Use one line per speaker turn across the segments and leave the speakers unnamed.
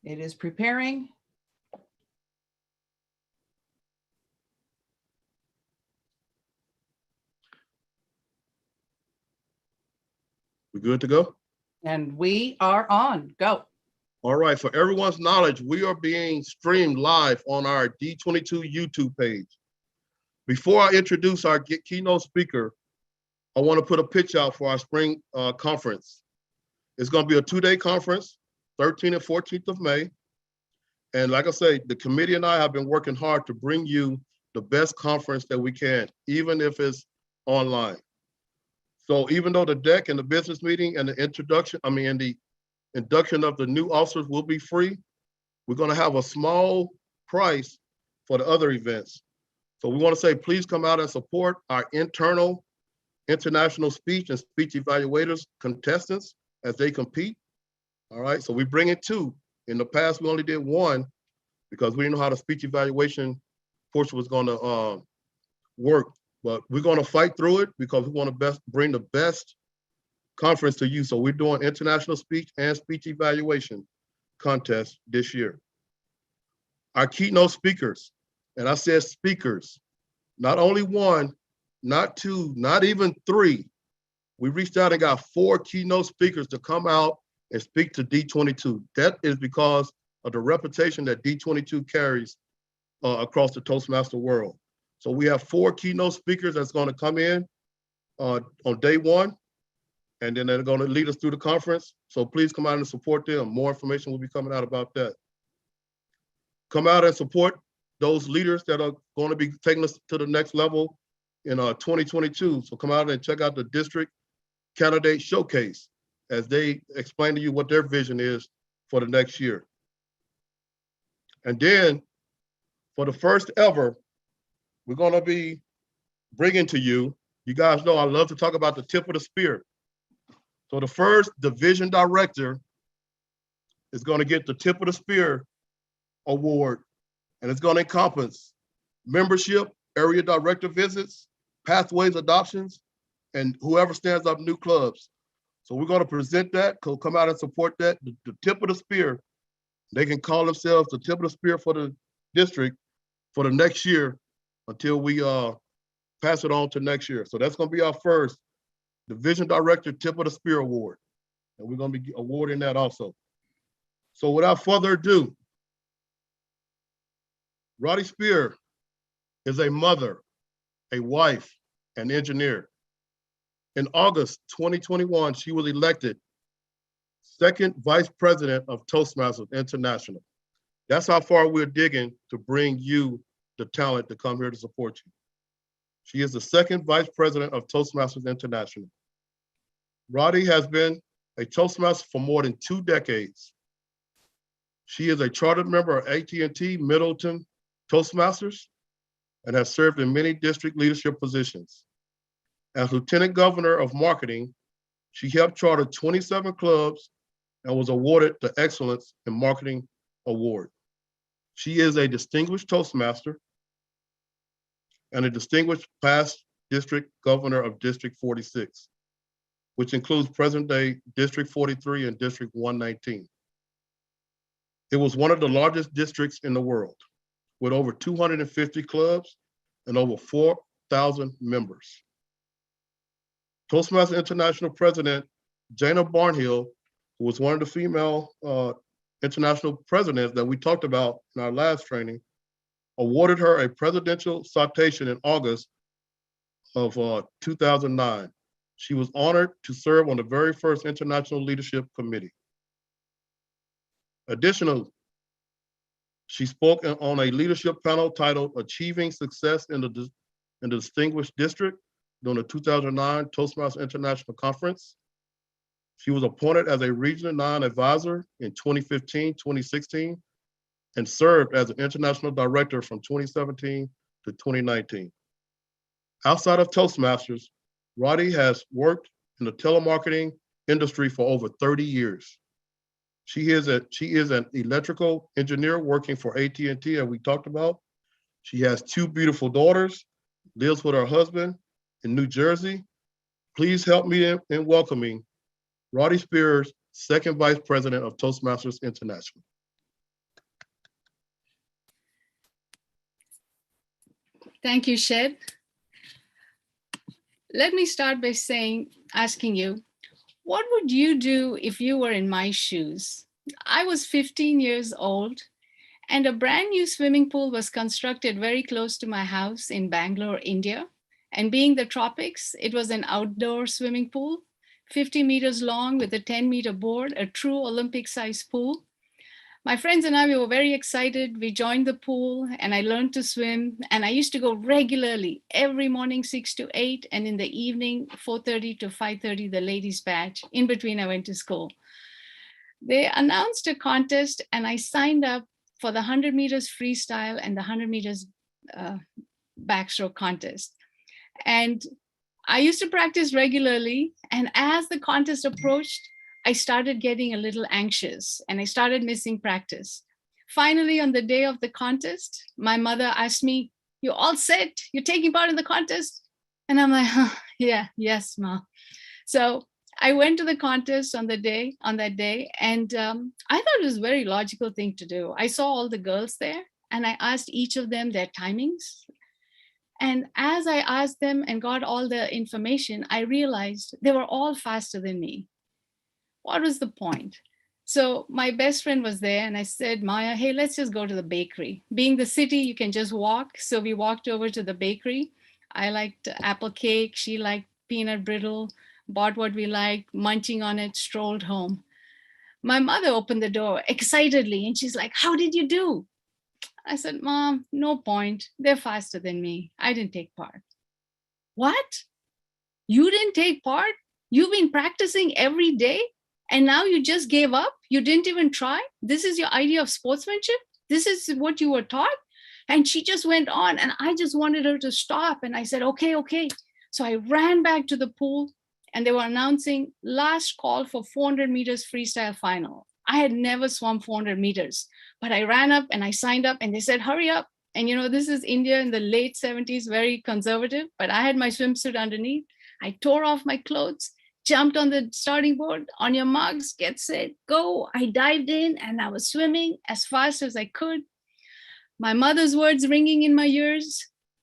It is preparing.
We good to go?
And we are on. Go.
All right, for everyone's knowledge, we are being streamed live on our D22 YouTube page. Before I introduce our keynote speaker, I want to put a pitch out for our spring conference. It's going to be a 2-day conference, 13th and 14th of May. And like I say, the committee and I have been working hard to bring you the best conference that we can, even if it's online. So even though the deck and the business meeting and the induction of the new officers will be free, we're going to have a small price for the other events. So we want to say, please come out and support our international speech and speech evaluators contestants as they compete. All right, so we bring in 2. In the past, we only did 1 because we didn't know how the speech evaluation portion was going to work. But we're going to fight through it because we want to bring the best conference to you. So we're doing international speech and speech evaluation contest this year. Our keynote speakers, and I said speakers, not only 1, not 2, not even 3. We reached out and got 4 keynote speakers to come out and speak to D22. That is because of the reputation that D22 carries across the Toastmaster world. So we have 4 keynote speakers that's going to come in on day 1, and then they're going to lead us through the conference. So please come out and support them. More information will be coming out about that. Come out and support those leaders that are going to be taking us to the next level in 2022. So come out and check out the district candidate showcase as they explain to you what their vision is for the next year. And then for the first ever, we're going to be bringing to you, you guys know I love to talk about the tip of the spear. So the first division director is going to get the tip of the spear award, and it's going to encompass membership, area director visits, pathways adoptions, and whoever stands up new clubs. So we're going to present that, come out and support that. The tip of the spear, they can call themselves the tip of the spear for the district for the next year until we pass it on to next year. So that's going to be our first Division Director Tip of the Spear Award. And we're going to be awarding that also. So without further ado, Radhi Spear is a mother, a wife, an engineer. In August 2021, she was elected 2nd Vice President of Toastmasters International. That's how far we're digging to bring you the talent to come here to support you. She is the 2nd Vice President of Toastmasters International. Radhi has been a Toastmaster for more than 2 decades. She is a chartered member of AT&T Middleton Toastmasters and has served in many district leadership positions. As Lieutenant Governor of Marketing, she helped charter 27 clubs and was awarded the Excellence in Marketing Award. She is a distinguished Toastmaster and a distinguished past district governor of District 46, which includes present-day District 43 and District 119. It was one of the largest districts in the world, with over 250 clubs and over 4,000 members. Toastmasters International President Jana Barnhill, who was one of the female international presidents that we talked about in our last training, awarded her a presidential citation in August of 2009. She was honored to serve on the very first International Leadership Committee. Additionally, she spoke on a leadership panel titled Achieving Success in the Distinguished District during the 2009 Toastmasters International Conference. She was appointed as a Regional 9 advisor in 2015, 2016, and served as an international director from 2017 to 2019. Outside of Toastmasters, Radhi has worked in the telemarketing industry for over 30 years. She is an electrical engineer working for AT&T, as we talked about. She has 2 beautiful daughters, lives with her husband in New Jersey. Please help me in welcoming Radhi Spears, 2nd Vice President of Toastmasters International.
Thank you, Shed. Let me start by asking you, what would you do if you were in my shoes? I was 15 years old, and a brand new swimming pool was constructed very close to my house in Bangalore, India. And being the tropics, it was an outdoor swimming pool, 50 meters long with a 10-meter board, a true Olympic-sized pool. My friends and I, we were very excited. We joined the pool and I learned to swim. And I used to go regularly every morning, 6 to 8, and in the evening, 4:30 to 5:30, the ladies' batch. In between, I went to school. They announced a contest and I signed up for the 100 meters freestyle and the 100 meters backstroke contest. And I used to practice regularly. And as the contest approached, I started getting a little anxious and I started missing practice. Finally, on the day of the contest, my mother asked me, "You all set? You're taking part in the contest?" And I'm like, yes, Ma. So I went to the contest on that day, and I thought it was a very logical thing to do. I saw all the girls there and I asked each of them their timings. And as I asked them and got all the information, I realized they were all faster than me. What was the point? So my best friend was there and I said, "Maya, hey, let's just go to the bakery." Being the city, you can just walk. So we walked over to the bakery. I liked apple cake. She liked peanut brittle, bought what we liked, munching on it, strolled home. My mother opened the door excitedly and she's like, "How did you do?" I said, "Mom, no point. They're faster than me. I didn't take part." "What? You didn't take part? You've been practicing every day? And now you just gave up? You didn't even try? This is your idea of sportsmanship? This is what you were taught?" And she just went on and I just wanted her to stop. And I said, okay. So I ran back to the pool and they were announcing last call for 400 meters freestyle final. I had never swum 400 meters, but I ran up and I signed up and they said, "Hurry up." And this is India in the late 70s, very conservative, but I had my swimsuit underneath. I tore off my clothes, jumped on the starting board. "On your marks, get set, go." I dived in and I was swimming as fast as I could. My mother's words ringing in my ears,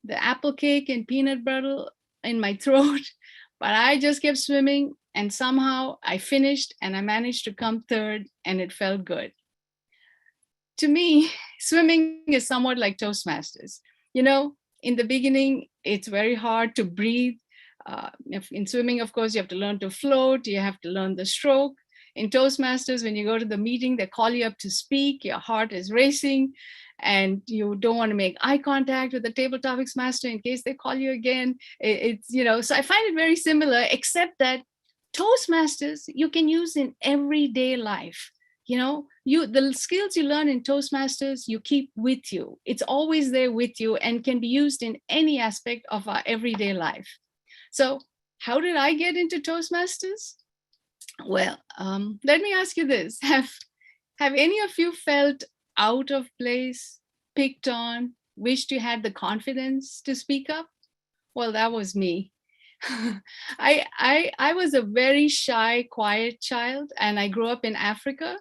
the apple cake and peanut butter in my throat. But I just kept swimming and somehow I finished and I managed to come third and it felt good. To me, swimming is somewhat like Toastmasters. In the beginning, it's very hard to breathe. In swimming, of course, you have to learn to float, you have to learn the stroke. In Toastmasters, when you go to the meeting, they call you up to speak, your heart is racing, and you don't want to make eye contact with the table topics master in case they call you again. So I find it very similar, except that Toastmasters you can use in everyday life. The skills you learn in Toastmasters, you keep with you. It's always there with you and can be used in any aspect of our everyday life. So how did I get into Toastmasters? Well, let me ask you this. Have any of you felt out of place, picked on, wished you had the confidence to speak up? Well, that was me. I was a very shy, quiet child, and I grew up in Africa,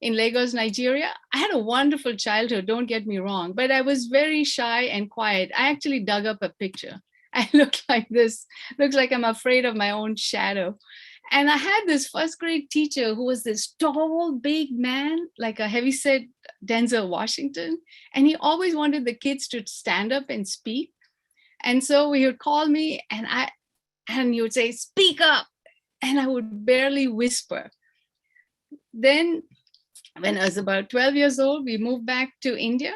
in Lagos, Nigeria. I had a wonderful childhood, don't get me wrong, but I was very shy and quiet. I actually dug up a picture. I look like this, looks like I'm afraid of my own shadow. And I had this first grade teacher who was this tall, big man, like a heavyset Denzel Washington. And he always wanted the kids to stand up and speak. And so he would call me and he would say, "Speak up." And I would barely whisper. Then when I was about 12 years old, we moved back to India.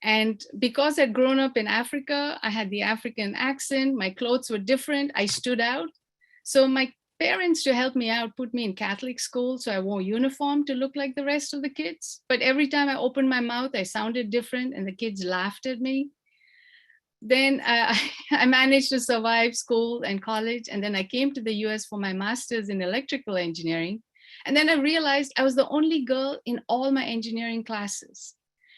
And because I'd grown up in Africa, I had the African accent, my clothes were different, I stood out. So my parents, to help me out, put me in Catholic school. So I wore uniform to look like the rest of the kids. But every time I opened my mouth, I sounded different and the kids laughed at me. Then I managed to survive school and college. And then I came to the US for my master's in electrical engineering. And then I realized I was the only girl in all my engineering classes.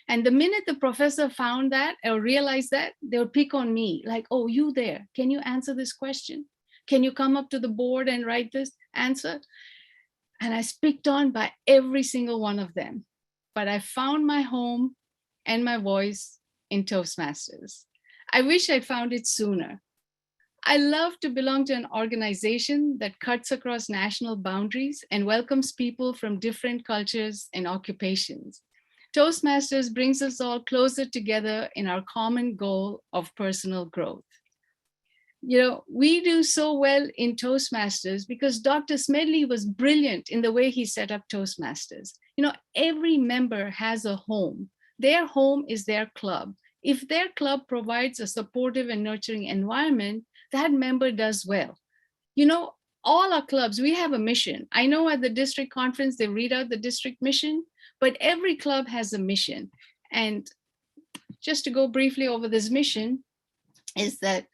And the minute the professor found that or realized that, they would pick on me like, "Oh, you there, can you answer this question? Can you come up to the board and write this answer?" And I was picked on by every single one of them. But I found my home and my voice in Toastmasters. I wish I'd found it sooner. I love to belong to an organization that cuts across national boundaries and welcomes people from different cultures and occupations. Toastmasters brings us all closer together in our common goal of personal growth. You know, we do so well in Toastmasters because Dr. Smedley was brilliant in the way he set up Toastmasters. You know, every member has a home. Their home is their club. If their club provides a supportive and nurturing environment, that member does well. You know, all our clubs, we have a mission. I know at the district conference, they read out the district mission, but every club has a mission. And just to go briefly over this mission is that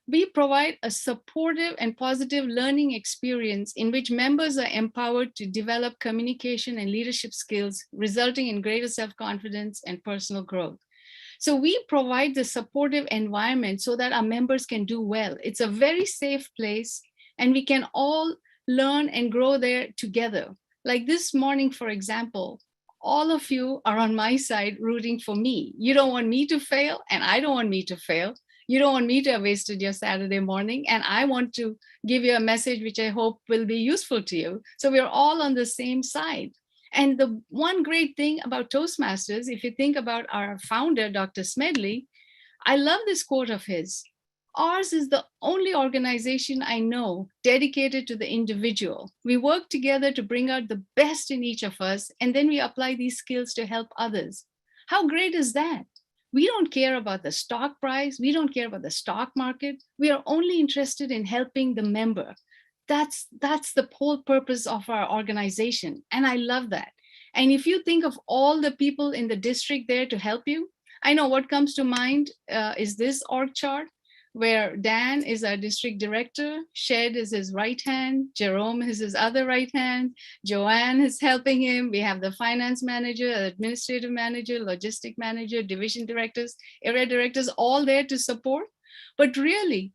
we provide a supportive and positive learning experience in which members are empowered to develop communication and leadership skills, resulting in greater self-confidence and personal growth. So we provide the supportive environment so that our members can do well. It's a very safe place and we can all learn and grow there together. Like this morning, for example, all of you are on my side rooting for me. You don't want me to fail and I don't want me to fail. You don't want me to have wasted your Saturday morning. And I want to give you a message which I hope will be useful to you. So we're all on the same side. And the one great thing about Toastmasters, if you think about our founder, Dr. Smedley, I love this quote of his. Ours is the only organization I know dedicated to the individual. We work together to bring out the best in each of us, and then we apply these skills to help others. How great is that? We don't care about the stock price. We don't care about the stock market. We are only interested in helping the member. That's the whole purpose of our organization. And I love that. And if you think of all the people in the district there to help you, I know what comes to mind is this org chart, where Dan is our district director, Shed is his right hand, Jerome is his other right hand, Joanne is helping him. We have the finance manager, administrative manager, logistic manager, division directors, area directors, all there to support. But really,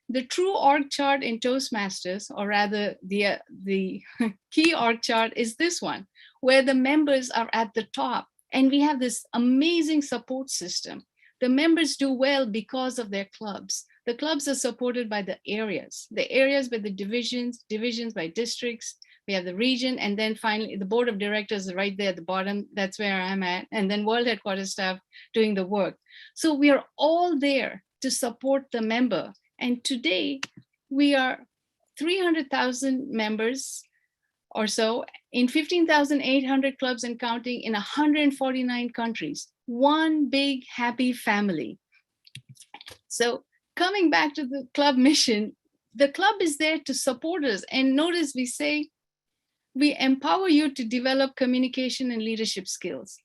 the true org chart in Toastmasters, or rather the key org chart is this one, where the members are at the top and we have this amazing support system. The members do well because of their clubs. The clubs are supported by the areas by the divisions by districts. We have the region, and then finally the board of directors is right there at the bottom. That's where I'm at. And then world headquarters staff doing the work. So we are all there to support the member. And today we are 300,000 members or so in 15,800 clubs and counting in 149 countries. One big happy family. So coming back to the club mission, the club is there to support us. And notice we say, we empower you to develop communication and leadership skills.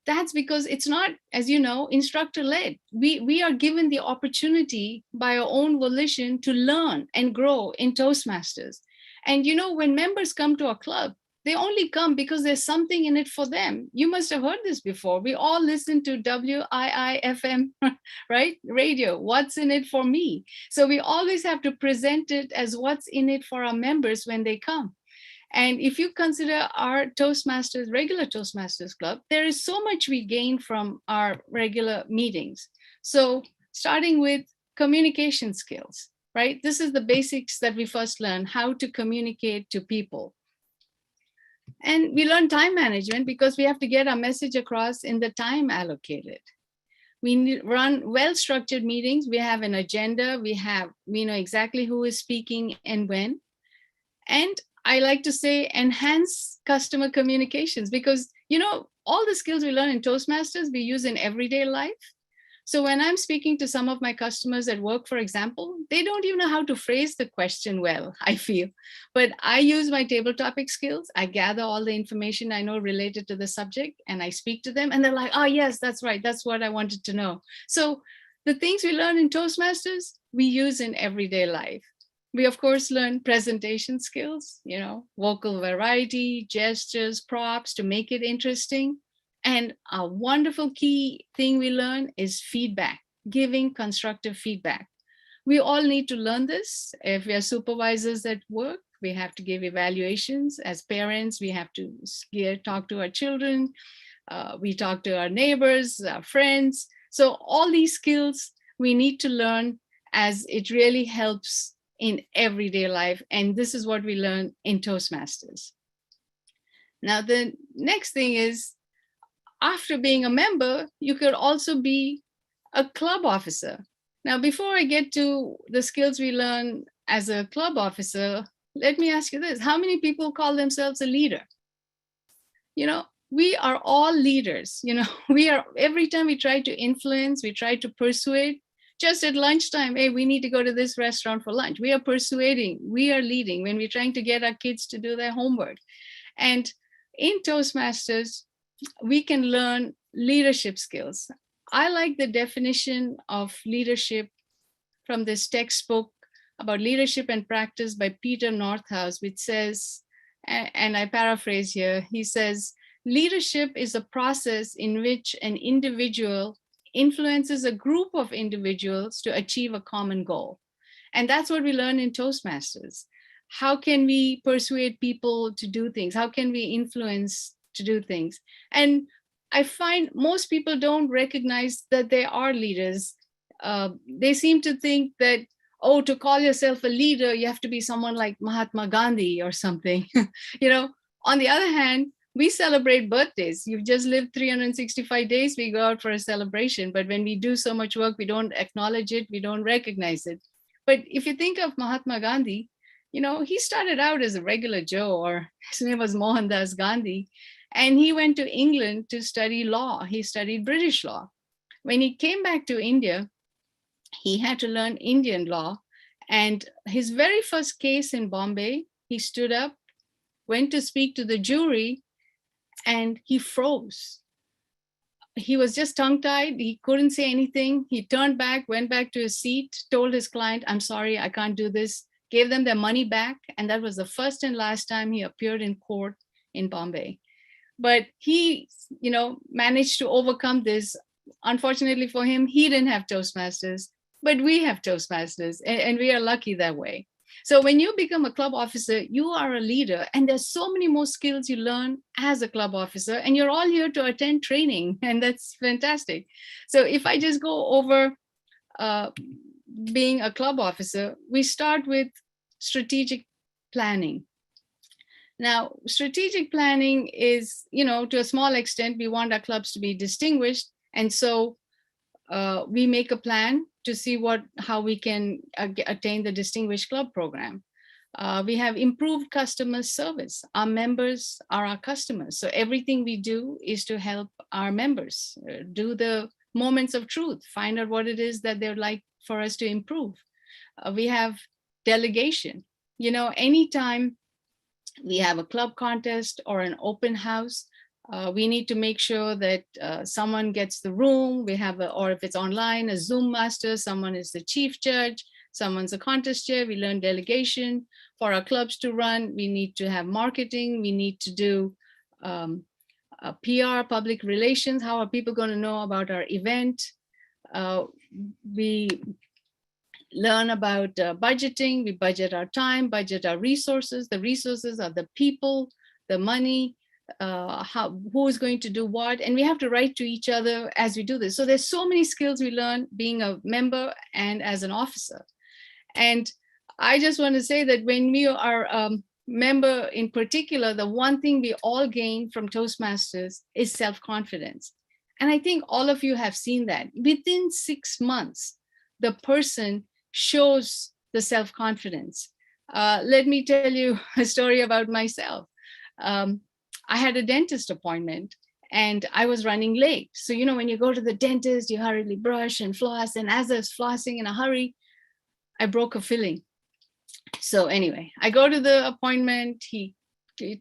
That's because it's not, as you know, instructor-led. We are given the opportunity by our own volition to learn and grow in Toastmasters. And you know, when members come to a club, they only come because there's something in it for them. You must have heard this before. We all listen to WIIFM, right? Radio, what's in it for me? So we always have to present it as what's in it for our members when they come. And if you consider our Toastmasters, regular Toastmasters Club, there is so much we gain from our regular meetings. So starting with communication skills, right? This is the basics that we first learn, how to communicate to people. And we learn time management because we have to get our message across in the time allocated. We run well-structured meetings. We have an agenda. We know exactly who is speaking and when. And I like to say enhance customer communications because, you know, all the skills we learn in Toastmasters, we use in everyday life. So when I'm speaking to some of my customers at work, for example, they don't even know how to phrase the question well, I feel. But I use my table topic skills. I gather all the information I know related to the subject and I speak to them and they're like, oh, yes, that's right. That's what I wanted to know. So the things we learn in Toastmasters, we use in everyday life. We, of course, learn presentation skills, you know, vocal variety, gestures, props to make it interesting. And a wonderful key thing we learn is feedback, giving constructive feedback. We all need to learn this. If we are supervisors at work, we have to give evaluations. As parents, we have to talk to our children. We talk to our neighbors, our friends. So all these skills we need to learn, as it really helps in everyday life. And this is what we learn in Toastmasters. Now, the next thing is, after being a member, you could also be a club officer. Now, before I get to the skills we learn as a club officer, let me ask you this. How many people call themselves a leader? You know, we are all leaders. You know, we are, every time we try to influence, we try to persuade. Just at lunchtime, hey, we need to go to this restaurant for lunch. We are persuading, we are leading when we're trying to get our kids to do their homework. And in Toastmasters, we can learn leadership skills. I like the definition of leadership from this textbook about leadership and practice by Peter Northouse, which says, and I paraphrase here, he says, leadership is a process in which an individual influences a group of individuals to achieve a common goal. And that's what we learn in Toastmasters. How can we persuade people to do things? How can we influence to do things? And I find most people don't recognize that they are leaders. They seem to think that, oh, to call yourself a leader, you have to be someone like Mahatma Gandhi or something. You know, on the other hand, we celebrate birthdays. You've just lived 365 days, we go out for a celebration. But when we do so much work, we don't acknowledge it, we don't recognize it. But if you think of Mahatma Gandhi, you know, he started out as a regular Joe, or his name was Mohandas Gandhi, and he went to England to study law. He studied British law. When he came back to India, he had to learn Indian law. And his very first case in Bombay, he stood up, went to speak to the jury, and he froze. He was just tongue-tied. He couldn't say anything. He turned back, went back to his seat, told his client, I'm sorry, I can't do this, gave them their money back. And that was the first and last time he appeared in court in Bombay. But he, you know, managed to overcome this. Unfortunately for him, he didn't have Toastmasters, but we have Toastmasters, and we are lucky that way. So when you become a club officer, you are a leader, and there's so many more skills you learn as a club officer, and you're all here to attend training, and that's fantastic. So if I just go over being a club officer, we start with strategic planning. Now, strategic planning is, you know, to a small extent, we want our clubs to be distinguished. And so we make a plan to see how we can attain the Distinguished Club program. We have improved customer service. Our members are our customers. So everything we do is to help our members do the moments of truth, find out what it is that they'd like for us to improve. We have delegation. You know, anytime we have a club contest or an open house, we need to make sure that someone gets the room. We have, or if it's online, a Zoom master, someone is the chief judge, someone's a contest chair. We learn delegation. For our clubs to run, we need to have marketing. We need to do PR, public relations. How are people going to know about our event? We learn about budgeting. We budget our time, budget our resources. The resources are the people, the money, who is going to do what, and we have to write to each other as we do this. So there's so many skills we learn being a member and as an officer. And I just want to say that when we are a member in particular, the one thing we all gain from Toastmasters is self-confidence. And I think all of you have seen that. Within 6 months, the person shows the self-confidence. Let me tell you a story about myself. I had a dentist appointment and I was running late. So, you know, when you go to the dentist, you hurriedly brush and floss. And as I was flossing in a hurry, I broke a filling. So anyway, I go to the appointment, he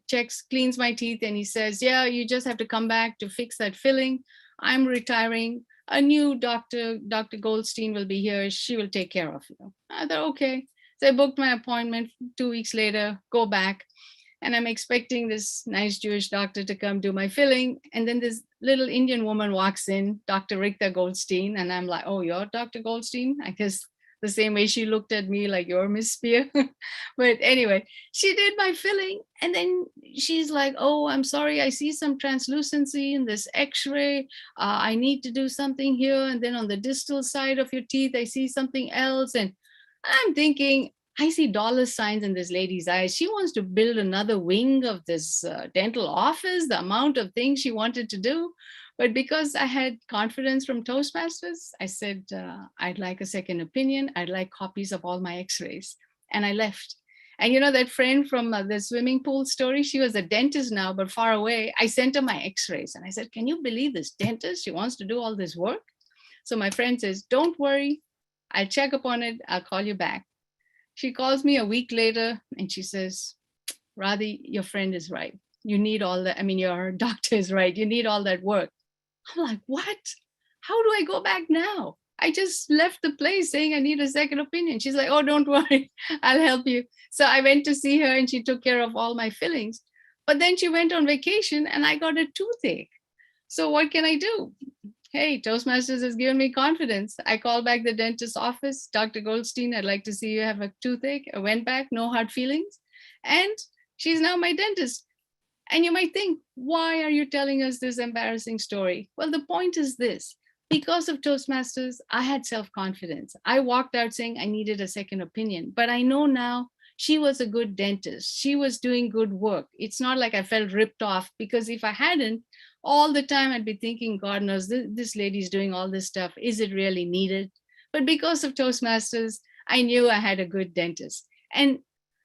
checks, cleans my teeth, and he says, yeah, you just have to come back to fix that filling. I'm retiring. A new doctor, Dr. Goldstein, will be here. She will take care of you. I thought, okay. So I booked my appointment. 2 weeks later, go back. And I'm expecting this nice Jewish doctor to come do my filling. And then this little Indian woman walks in, Dr. Richter Goldstein. And I'm like, oh, you're Dr. Goldstein? I guess the same way she looked at me like, you're Miss Spear. But anyway, she did my filling. And then she's like, oh, I'm sorry, I see some translucency in this x-ray. I need to do something here. And then on the distal side of your teeth, I see something else. And I'm thinking, I see dollar signs in this lady's eyes. She wants to build another wing of this dental office, the amount of things she wanted to do. But because I had confidence from Toastmasters, I said, I'd like a second opinion. I'd like copies of all my x-rays. And I left. And you know that friend from the swimming pool story? She was a dentist now, but far away. I sent her my x-rays. And I said, can you believe this dentist? She wants to do all this work. So my friend says, don't worry. I'll check up on it. I'll call you back. She calls me a week later and she says, Radhi, your friend is right. You need all that. I mean, your doctor is right. You need all that work. I'm like, what? How do I go back now? I just left the place saying I need a second opinion. She's like, oh, don't worry. I'll help you. So I went to see her and she took care of all my fillings. But then she went on vacation and I got a toothache. So what can I do? Hey, Toastmasters has given me confidence. I called back the dentist's office. Dr. Goldstein, I'd like to see you have a toothache. I went back, no hard feelings. And she's now my dentist. And you might think, why are you telling us this embarrassing story? Well, the point is this. Because of Toastmasters, I had self-confidence. I walked out saying I needed a second opinion. But I know now she was a good dentist. She was doing good work. It's not like I felt ripped off, because if I hadn't, all the time I'd be thinking, God knows, this lady's doing all this stuff. Is it really needed? But because of Toastmasters, I knew I had a good dentist. And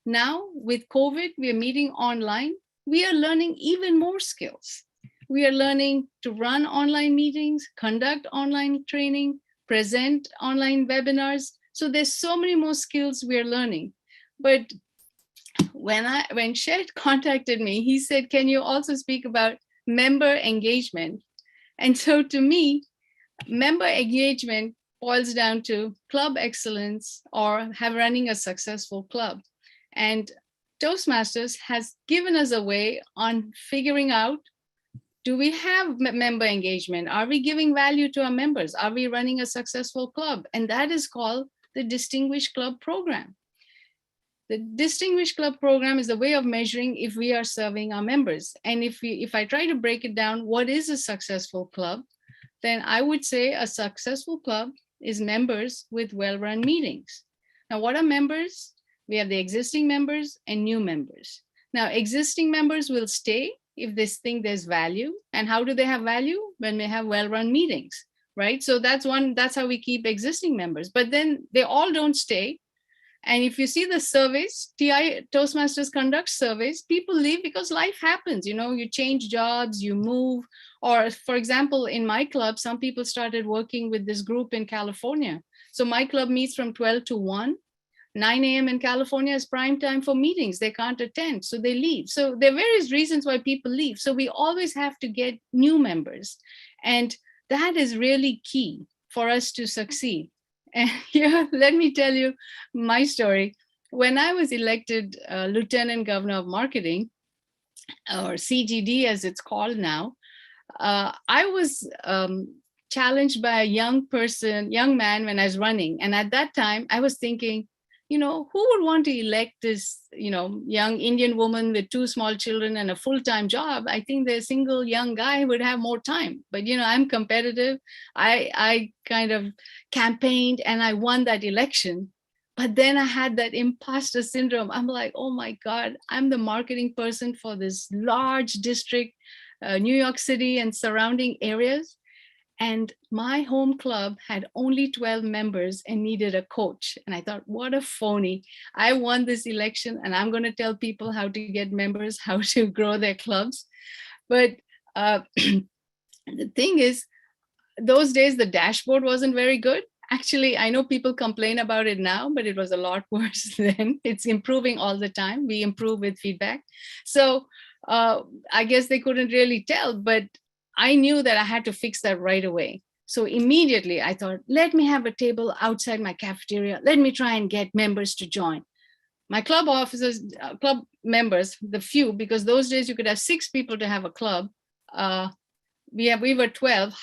now with COVID, we are meeting online. We are learning even more skills. We are learning to run online meetings, conduct online training, present online webinars. So there's so many more skills we are learning. But when Shed contacted me, he said, can you also speak about member engagement? And so to me, member engagement boils down to club excellence or running a successful club. And Toastmasters has given us a way on figuring out, do we have member engagement? Are we giving value to our members? Are we running a successful club? And that is called the Distinguished Club Program. The Distinguished Club Program is a way of measuring if we are serving our members. And if I try to break it down, what is a successful club? Then I would say a successful club is members with well-run meetings. Now, what are members? We have the existing members and new members. Now, existing members will stay if they think there's value. And how do they have value? When we have well-run meetings, right? So that's how we keep existing members. But then they all don't stay. And if you see the surveys, Toastmasters conducts surveys, people leave because life happens. You know, you change jobs, you move. Or for example, in my club, some people started working with this group in California. So my club meets from 12 to 1. 9 a.m. in California is prime time for meetings. They can't attend, so they leave. So there are various reasons why people leave. So we always have to get new members. And that is really key for us to succeed. And here, let me tell you my story. When I was elected Lieutenant Governor of Marketing, or CGD as it's called now, I was challenged by a young man when I was running. And at that time, I was thinking, you know, who would want to elect this, you know, young Indian woman with 2 small children and a full-time job? I think the single young guy would have more time. But, you know, I'm competitive. I kind of campaigned and I won that election. But then I had that imposter syndrome. I'm like, oh my God, I'm the marketing person for this large district, New York City and surrounding areas. And my home club had only 12 members and needed a coach. And I thought, what a phony. I won this election and I'm going to tell people how to get members, how to grow their clubs. But the thing is, those days, the dashboard wasn't very good. Actually, I know people complain about it now, but it was a lot worse then. It's improving all the time. We improve with feedback. So I guess they couldn't really tell, but I knew that I had to fix that right away. So immediately I thought, let me have a table outside my cafeteria. Let me try and get members to join. My club officers, club members, the few, because those days you could have 6 people to have a club, we were 12,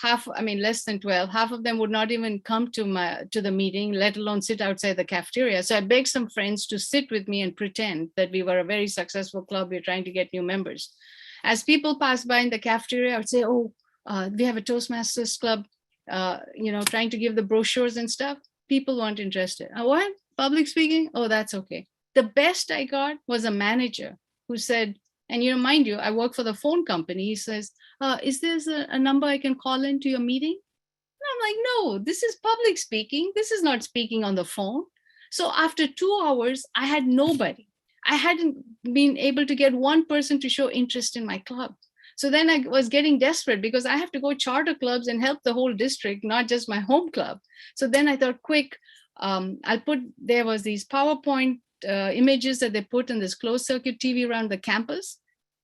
less than 12, half of them would not even come to the meeting, let alone sit outside the cafeteria. So I begged some friends to sit with me and pretend that we were a very successful club. We're trying to get new members. As people passed by in the cafeteria, I would say, oh, we have a Toastmasters club, trying to give the brochures and stuff. People weren't interested. What? Public speaking? Oh, that's okay. The best I got was a manager who said, and mind you, I work for the phone company. He says, is there a number I can call into your meeting? And I'm like, no, this is public speaking. This is not speaking on the phone. So after 2 hours, I had nobody. I hadn't been able to get one person to show interest in my club. So then I was getting desperate because I have to go charter clubs and help the whole district, not just my home club. So then I thought, quick, there was these PowerPoint images that they put in this closed circuit TV around the campus.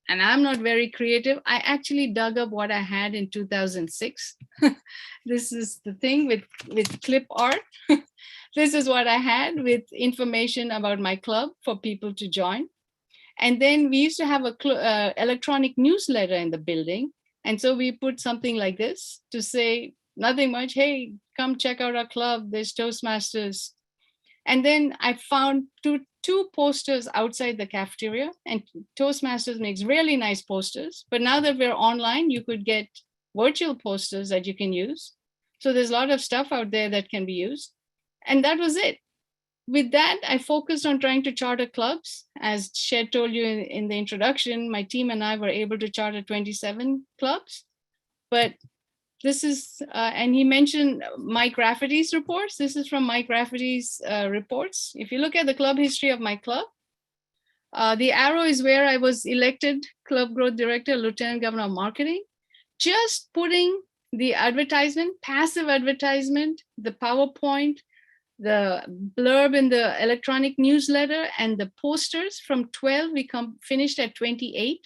And I'm not very creative. I actually dug up what I had in 2006. This is the thing with clip art. This is what I had with information about my club for people to join. And then we used to have a electronic newsletter in the building. And so we put something like this to say, nothing much, hey, come check out our club, there's Toastmasters. And then I found two posters outside the cafeteria, and Toastmasters makes really nice posters. But now that we're online, you could get virtual posters that you can use. So there's a lot of stuff out there that can be used. And that was it. With that, I focused on trying to charter clubs. As Shed told you in the introduction, my team and I were able to charter 27 clubs. But this is, and he mentioned Mike Rafferty's reports. This is from Mike Rafferty's reports. If you look at the club history of my club, the arrow is where I was elected Club Growth Director, Lieutenant Governor of Marketing. Just putting the advertisement, passive advertisement, the PowerPoint, the blurb in the electronic newsletter, and the posters from 12, we finished at 28.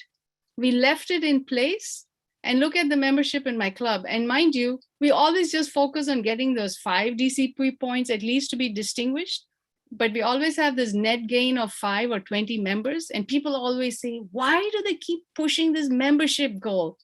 We left it in place. And look at the membership in my club. And mind you, we always just focus on getting those 5 DCP points at least to be distinguished. But we always have this net gain of 5 or 20 members. And people always say, why do they keep pushing this membership goal?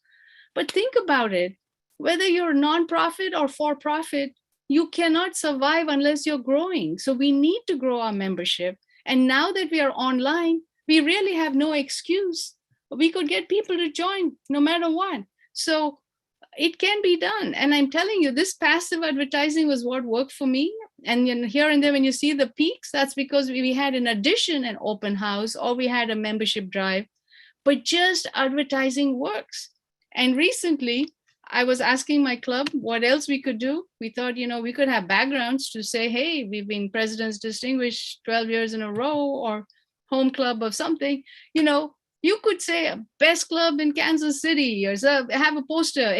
But think about it. Whether you're a nonprofit or for-profit, you cannot survive unless you're growing. So we need to grow our membership. And now that we are online, we really have no excuse. We could get people to join no matter what. So it can be done. And I'm telling you, this passive advertising was what worked for me. And here and there, when you see the peaks, that's because we had in addition an open house or we had a membership drive, but just advertising works. And recently, I was asking my club what else we could do. We thought, we could have backgrounds to say, hey, we've been President's Distinguished 12 years in a row or home club of something, You could say best club in Kansas City or have a poster,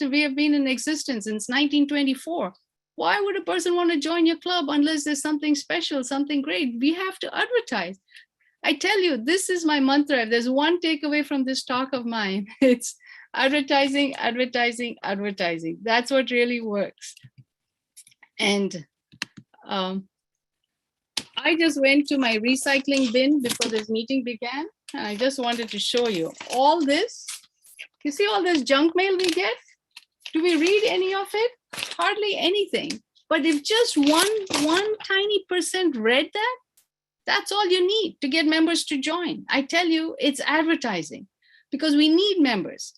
we have been in existence since 1924. Why would a person want to join your club unless there's something special, something great? We have to advertise. I tell you, this is my mantra. If there's one takeaway from this talk of mine, it's advertising, advertising, advertising. That's what really works. And I just went to my recycling bin before this meeting began. And I just wanted to show you all this. You see all this junk mail we get? Do we read any of it? Hardly anything. But if just one tiny % read that, that's all you need to get members to join. I tell you, it's advertising because we need members.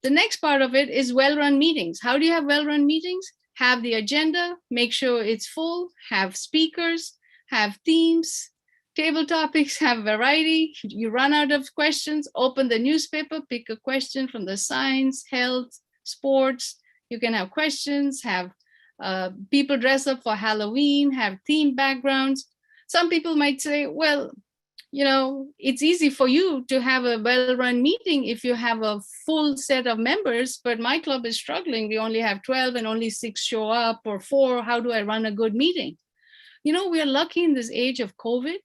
The next part of it is well-run meetings. How do you have well-run meetings? Have the agenda, make sure it's full, have speakers, have themes, table topics, have variety. You run out of questions, open the newspaper, pick a question from the science, health, sports. You can have questions, have people dress up for Halloween, have theme backgrounds. Some people might say, well, it's easy for you to have a well-run meeting if you have a full set of members, but my club is struggling. We only have 12 and only 6 show up or 4. How do I run a good meeting? We are lucky in this age of COVID.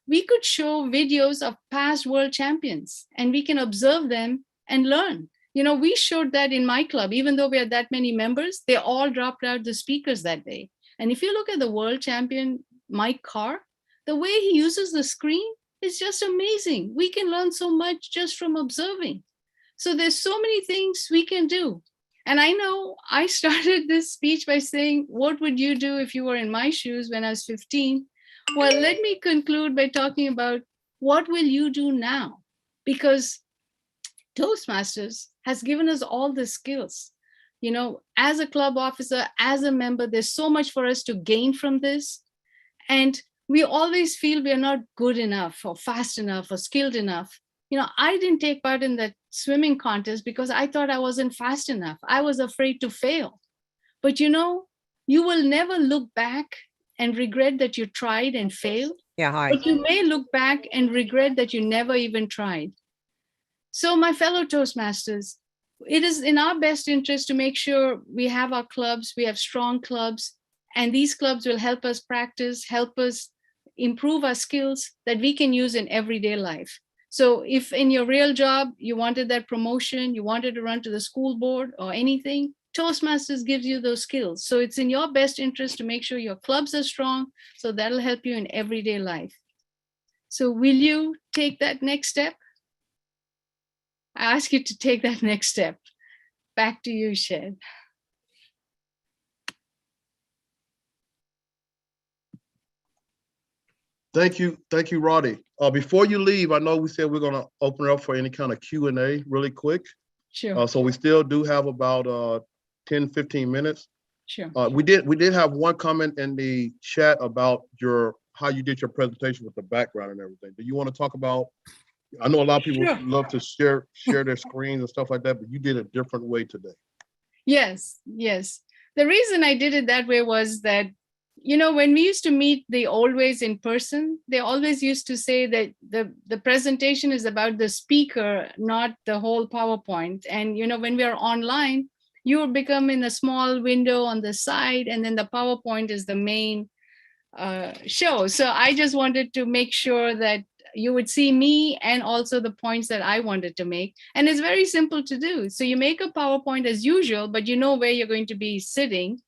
We could show videos of past world champions and we can observe them and learn. We showed that in my club, even though we had that many members, they all dropped out the speakers that day. And if you look at the world champion, Mike Carr, the way he uses the screen is just amazing. We can learn so much just from observing. So there's so many things we can do. And I know I started this speech by saying, what would you do if you were in my shoes when I was 15? Well, let me conclude by talking about what will you do now? Because Toastmasters has given us all the skills. You know, as a club officer, as a member, there's so much for us to gain from this. And we always feel we are not good enough or fast enough or skilled enough. You know, I didn't take part in that swimming contest because I thought I wasn't fast enough. I was afraid to fail. But you know, you will never look back and regret that you tried and failed.
Yeah, hi.
But you may look back and regret that you never even tried. So, my fellow Toastmasters, it is in our best interest to make sure we have our clubs, we have strong clubs, and these clubs will help us practice, help us improve our skills that we can use in everyday life. So if in your real job, you wanted that promotion, you wanted to run to the school board or anything, Toastmasters gives you those skills. So it's in your best interest to make sure your clubs are strong. So that'll help you in everyday life. So will you take that next step? I ask you to take that next step. Back to you, Shed.
Thank you, Radhi. Before you leave, I know we said we're gonna open it up for any kind of Q&A really quick.
Sure,
So we still do have about 10, 15 minutes.
sure.
We did have one comment in the chat about how you did your presentation with the background and everything. Do you want to talk about? I know a lot of people
Sure.
love to share their screens and stuff like that, but you did a different way today.
Yes, yes. The reason I did it that way was that, you know, when we used to meet the old ways in person, they always used to say that the presentation is about the speaker, not the whole PowerPoint. And, you know, when we are online, you will become in a small window on the side, and then the PowerPoint is the main show. So I just wanted to make sure that you would see me and also the points that I wanted to make. And it's very simple to do. So you make a PowerPoint as usual, but you know where you're going to be sitting.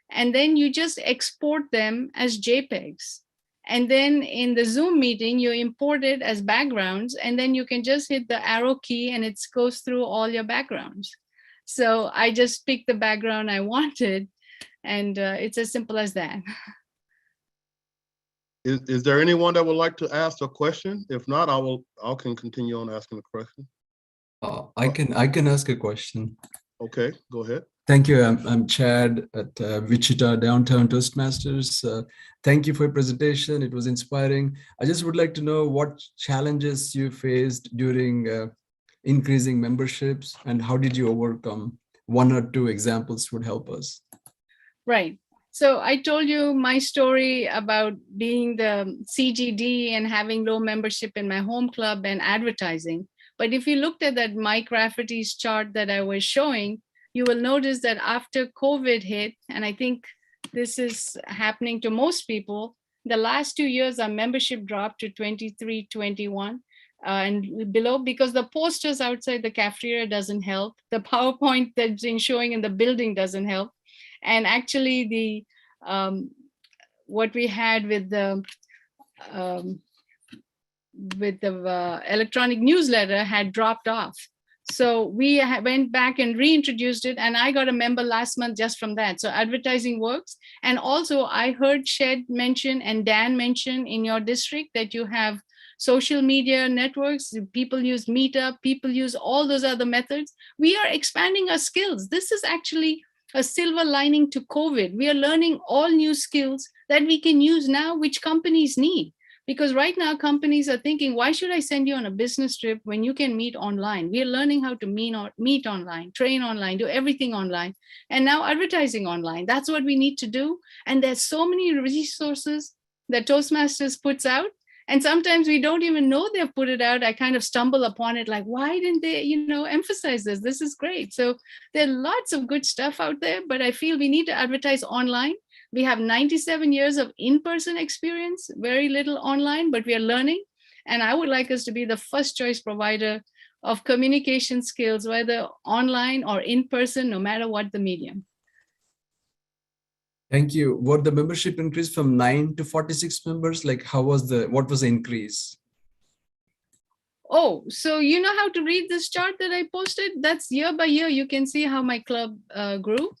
And then you just export them as JPEGs. And then in the Zoom meeting, you import it as backgrounds, and then you can just hit the arrow key and it goes through all your backgrounds. So I just picked the background I wanted, and it's as simple as that.
Is there anyone that would like to ask a question? If not, I can continue on asking the question.
I can ask a question.
Okay, go ahead.
Thank you. I'm Chad at Wichita Downtown Toastmasters. Thank you for your presentation. It was inspiring. I just would like to know what challenges you faced during increasing memberships, and how did you overcome? 1 or 2 examples would help us.
Right. So I told you my story about being the CGD and having low membership in my home club and advertising. But if you looked at that Mike Rafferty's chart that I was showing, you will notice that after COVID hit, and I think this is happening to most people, the last 2 years our membership dropped to 23, 21 and below, because the posters outside the cafeteria doesn't help. The PowerPoint that's been showing in the building doesn't help. And actually the what we had with the electronic newsletter had dropped off. So we went back and reintroduced it, and I got a member last month just from that. So advertising works. And also I heard Shed mention and Dan mention in your district that you have social media networks, people use Meetup, people use all those other methods. We are expanding our skills. This is actually a silver lining to COVID. We are learning all new skills that we can use now, which companies need. Because right now companies are thinking, why should I send you on a business trip when you can meet online? We are learning how to meet online, train online, do everything online, and now advertising online. That's what we need to do. And there's so many resources that Toastmasters puts out. And sometimes we don't even know they've put it out. I kind of stumble upon it like, why didn't they, emphasize this? This is great. So there are lots of good stuff out there, but I feel we need to advertise online. We have 97 years of in-person experience, very little online, but we are learning. And I would like us to be the first choice provider of communication skills, whether online or in person, no matter what the medium.
Thank you. What the membership increased from 9 to 46 members? Like what was the increase?
Oh, so you know how to read this chart that I posted? That's year by year. You can see how my club grew.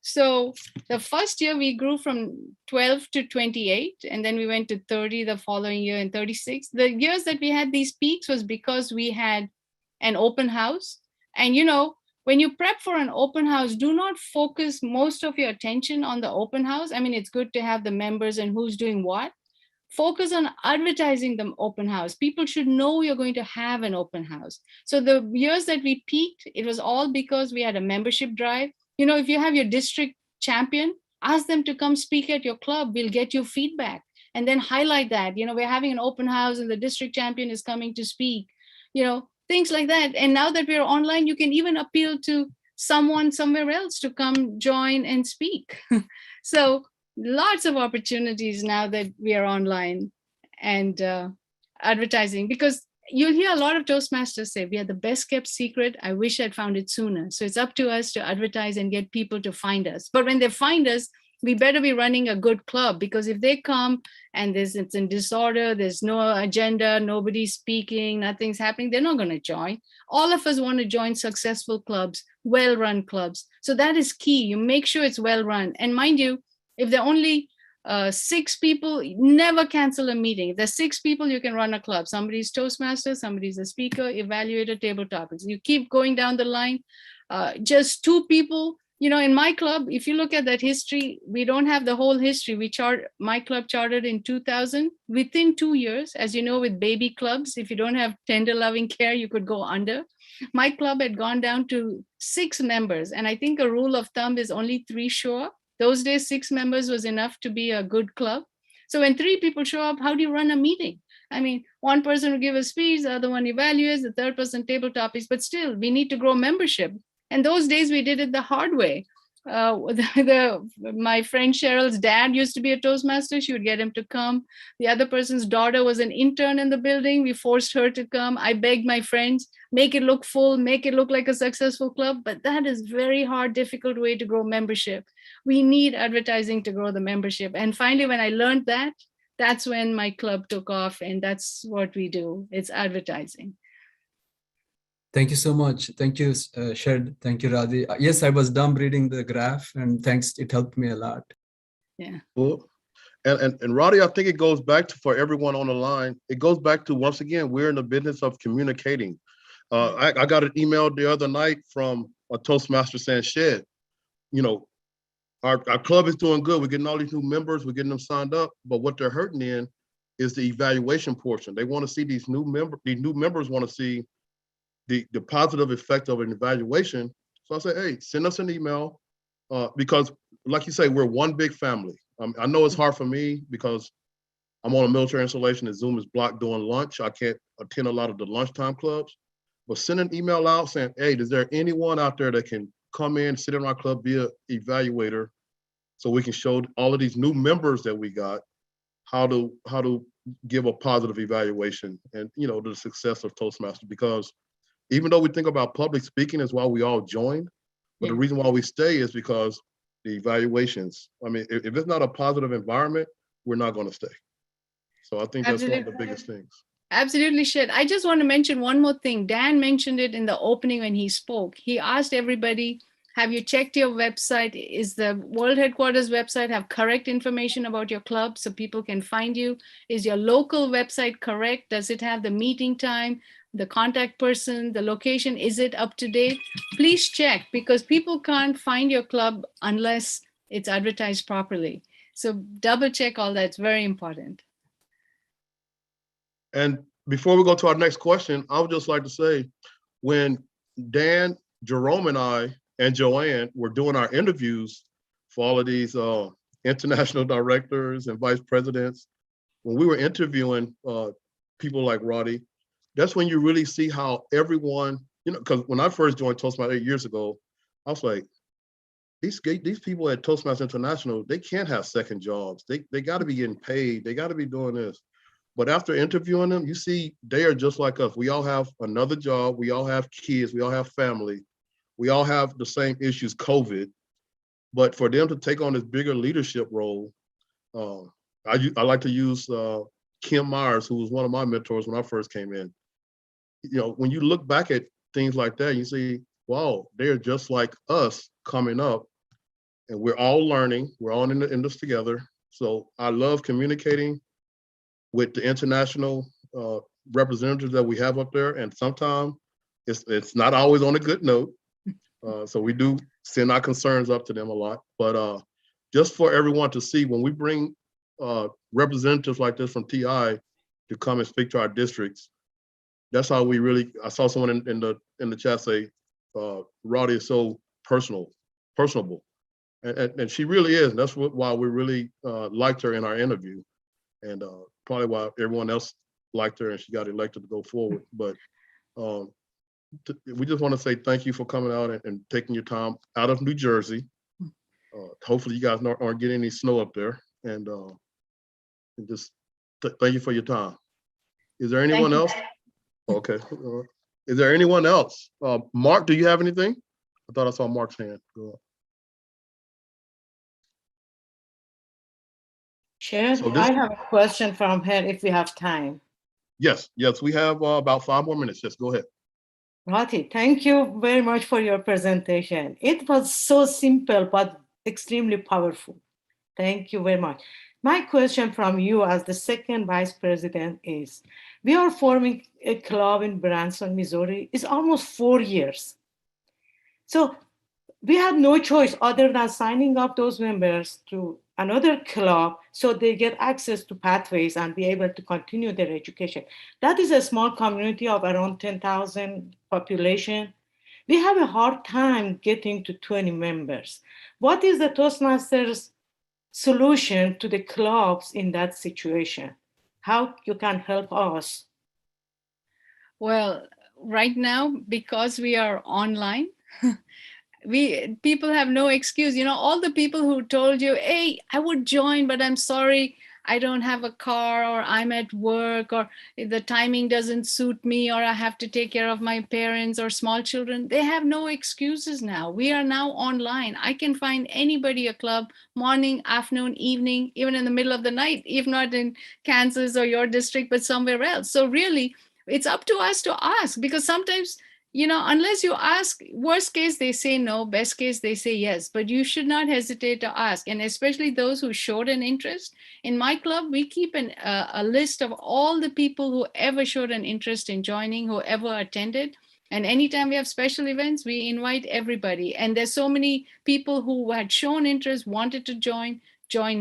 So the first year we grew from 12 to 28, and then we went to 30 the following year and 36. The years that we had these peaks was because we had an open house. And you know, when you prep for an open house, do not focus most of your attention on the open house. I mean, it's good to have the members and who's doing what. Focus on advertising the open house. People should know you're going to have an open house. So the years that we peaked, it was all because we had a membership drive. You know, if you have your district champion, ask them to come speak at your club. We'll get you feedback and then highlight that. You know, we're having an open house and the district champion is coming to speak, you know, things like that. And now that we're online, you can even appeal to someone somewhere else to come join and speak. So lots of opportunities now that we are online and advertising, because you'll hear a lot of Toastmasters say, we are the best kept secret. I wish I'd found it sooner. So it's up to us to advertise and get people to find us. But when they find us, we better be running a good club, because if they come and it's in disorder, there's no agenda, nobody's speaking, nothing's happening, they're not going to join. All of us want to join successful clubs, well-run clubs. So that is key. You make sure it's well-run. And mind you, if there are only 6 people, never cancel a meeting. If there's 6 people, you can run a club. Somebody's Toastmaster, somebody's a speaker, evaluator, table topics. You keep going down the line. Just 2 people, you know, in my club, if you look at that history, we don't have the whole history. My club chartered in 2000. Within 2 years, as you know, with baby clubs, if you don't have tender loving care, you could go under. My club had gone down to 6 members. And I think a rule of thumb is only 3 show up. Those days, 6 members was enough to be a good club. So when 3 people show up, how do you run a meeting? I mean, one person will give a speech, the other one evaluates, the third person table topics, but still we need to grow membership. And those days we did it the hard way. My friend Cheryl's dad used to be a Toastmaster. She would get him to come. The other person's daughter was an intern in the building. We forced her to come. I begged my friends, make it look full, make it look like a successful club. But that is very hard, difficult way to grow membership. We need advertising to grow the membership. And finally, when I learned that, that's when my club took off, and that's what we do. It's advertising.
Thank you so much. Thank you, Shed. Thank you, Radhi. Yes, I was dumb reading the graph, and thanks. It helped me a lot.
Yeah.
Well, and Radhi, I think it goes back to, for everyone on the line, it goes back to, once again, we're in the business of communicating. I got an email the other night from a Toastmaster saying, Shed, you know, our club is doing good. We're getting all these new members. We're getting them signed up. But what they're hurting in is the evaluation portion. They want to see these new members want to see the positive effect of an evaluation. So I said, hey, send us an email, because like you say, we're one big family. I know it's hard for me because I'm on a military installation and Zoom is blocked during lunch. I can't attend a lot of the lunchtime clubs, but send an email out saying, hey, is there anyone out there that can come in, sit in our club, be an evaluator, so we can show all of these new members that we got how to give a positive evaluation and, you know, the success of Toastmasters. Because even though we think about public speaking is why we all join, but the reason why we stay is because the evaluations. I mean, if it's not a positive environment, we're not going to stay. So I think that's one of the biggest things.
Absolutely, Shed. I just want to mention one more thing. Dan mentioned it in the opening when he spoke. He asked everybody, have you checked your website? Is the World Headquarters website have correct information about your club so people can find you? Is your local website correct? Does it have the meeting time, the contact person, the location? Is it up to date? Please check, because people can't find your club unless it's advertised properly. So double check all that. It's very important.
And before we go to our next question, I would just like to say, when Dan, Jerome, and I, and Joanne were doing our interviews for all of these international directors and vice presidents, when we were interviewing people like Radhi, that's when you really see how everyone, you know, because when I first joined Toastmasters 8 years ago, I was like, these people at Toastmasters International, they can't have second jobs. They got to be getting paid. They got to be doing this. But after interviewing them, you see they are just like us. We all have another job. We all have kids. We all have family. We all have the same issues, COVID. But for them to take on this bigger leadership role, I like to use Kim Myers, who was one of my mentors when I first came in. when you look back at things like that, you see, wow, they're just like us coming up, and we're all learning. We're all in this together. So I love communicating with the international representatives that we have up there, and sometimes it's not always on a good note. So we do send our concerns up to them a lot, but just for everyone to see, when we bring representatives like this from TI to come and speak to our districts, that's how we really. I saw someone in the chat say, "Radhi is so personable," and she really is. And that's why we really liked her in our interview, and probably why everyone else liked her and she got elected to go forward. But we just want to say thank you for coming out and taking your time out of New Jersey. Hopefully you guys aren't getting any snow up there, and just thank you for your time. Is there anyone else? Okay. Is there anyone else? Mark, do you have anything? I thought I saw Mark's hand. Go on.
Chair,
So
I have a question from her if we have time.
Yes, we have about 5 more minutes. Yes, go ahead.
Radhi, thank you very much for your presentation. It was so simple, but extremely powerful. Thank you very much. My question from you as the second vice president is, we are forming a club in Branson, Missouri. It's almost 4 years. So we had no choice other than signing up those members to another club so they get access to pathways and be able to continue their education. That is a small community of around 10,000 population. We have a hard time getting to 20 members. What is the Toastmasters solution to the clubs in that situation? How you can help us?
Well, right now, because we are online, people have no excuse. All the people who told you, hey, I would join, but I'm sorry, I don't have a car, or I'm at work, or the timing doesn't suit me, or I have to take care of my parents or small children. They have no excuses now. We are now online. I can find anybody a club, morning, afternoon, evening, even in the middle of the night, if not in Kansas or your district, but somewhere else. So really, it's up to us to ask, because sometimes, unless you ask, worst case, they say no, best case, they say yes, but you should not hesitate to ask. And especially those who showed an interest. In my club, we keep a list of all the people who ever showed an interest in joining, who ever attended. And anytime we have special events, we invite everybody. And there's so many people who had shown interest, wanted to join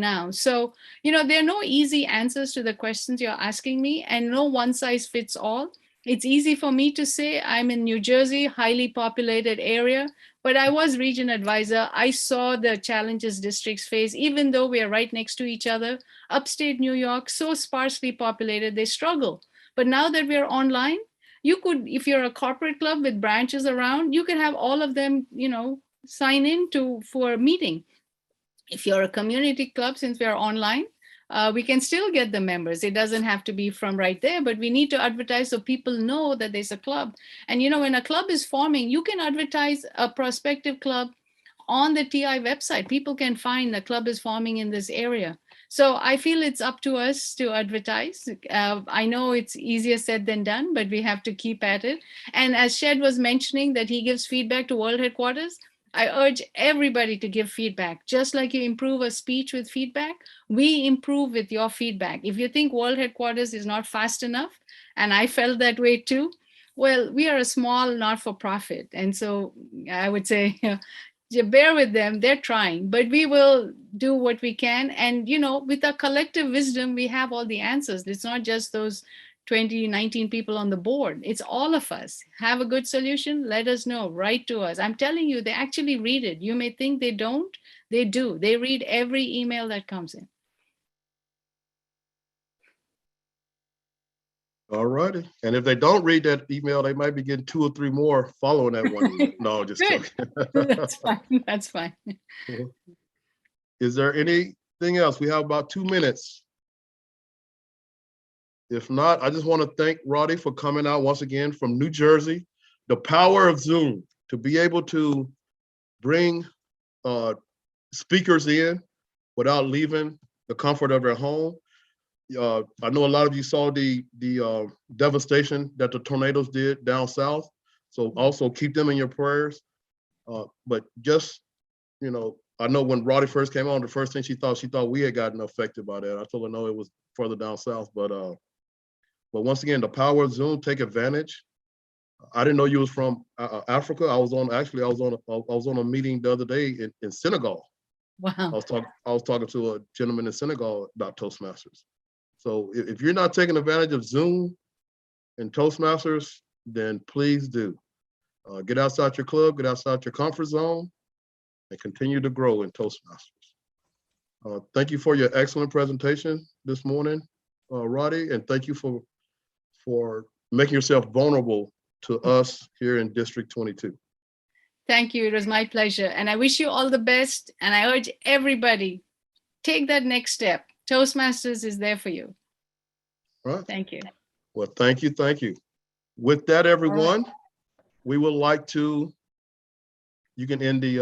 now. So, there are no easy answers to the questions you're asking me, and no one size fits all. It's easy for me to say I'm in New Jersey, highly populated area, but I was region advisor. I saw the challenges districts face, even though we are right next to each other. Upstate New York, so sparsely populated, they struggle. But now that we're online, you could, if you're a corporate club with branches around, you can have all of them, sign in for a meeting. If you're a community club, since we're online, we can still get the members. It doesn't have to be from right there, but we need to advertise so people know that there's a club. And when a club is forming, you can advertise a prospective club on the TI website. People can find the club is forming in this area. So I feel it's up to us to advertise. I know it's easier said than done, but we have to keep at it. And as Shed was mentioning that he gives feedback to World Headquarters, I urge everybody to give feedback. Just like you improve a speech with feedback, we improve with your feedback. If you think World Headquarters is not fast enough, and I felt that way too, well, we are a small not-for-profit. And so I would say, bear with them, they're trying, but we will do what we can. And, with our collective wisdom, we have all the answers. It's not just those 19 people on the board. It's all of us. Have a good solution, let us know, write to us. I'm telling you, they actually read it. You may think they don't, they do. They read every email that comes in.
All righty. And if they don't read that email, they might be getting 2 or 3 more following that one email. No, just joking.
That's fine. That's fine.
Is there anything else? We have about 2 minutes. If not, I just want to thank Radhi for coming out once again from New Jersey. The power of Zoom, to be able to bring speakers in without leaving the comfort of their home. I know a lot of you saw the devastation that the tornadoes did down south. So also keep them in your prayers. But just, you know, I know when Radhi first came on, the first thing she thought we had gotten affected by that. I told her no, it was further down south. But once again, the power of Zoom, take advantage. I didn't know you was from Africa. I was on a meeting the other day in Senegal. I
Wow.
was talking to a gentleman in Senegal about Toastmasters. So if you're not taking advantage of Zoom and Toastmasters, then please do. Get outside your club, get outside your comfort zone, and continue to grow in Toastmasters. Thank you for your excellent presentation this morning, Radhi, and thank you for making yourself vulnerable to us here in District 22.
Thank you. It was my pleasure. And I wish you all the best. And I urge everybody, take that next step. Toastmasters is there for you.
All right.
Thank you.
Well, thank you. Thank you. With that, everyone, we would like to, you can end the